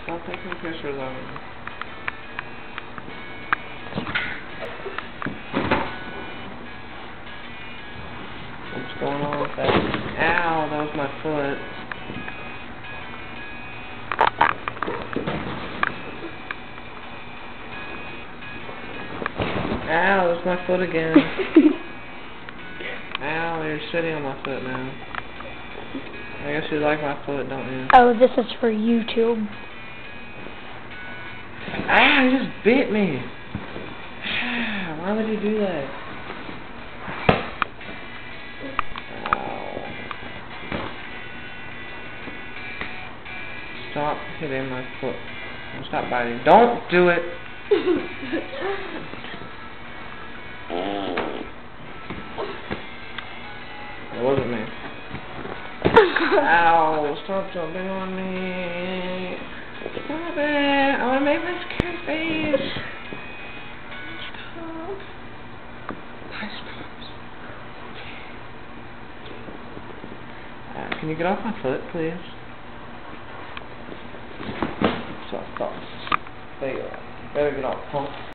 Stop taking pictures of me. What's going on with that? Ow, that was my foot. Ow, that's my foot again. Ow, you're sitting on my foot now. I guess you like my foot, don't you? Oh, this is for YouTube. Ah, he just bit me. Why would he do that? Ow. Stop hitting my foot. Stop biting. Don't do it. It wasn't me. Ow, stop jumping on me. Stop it. I want to make my scared face. Stop. Can you get off my foot, please? Stop. There you go. Better get off, punk.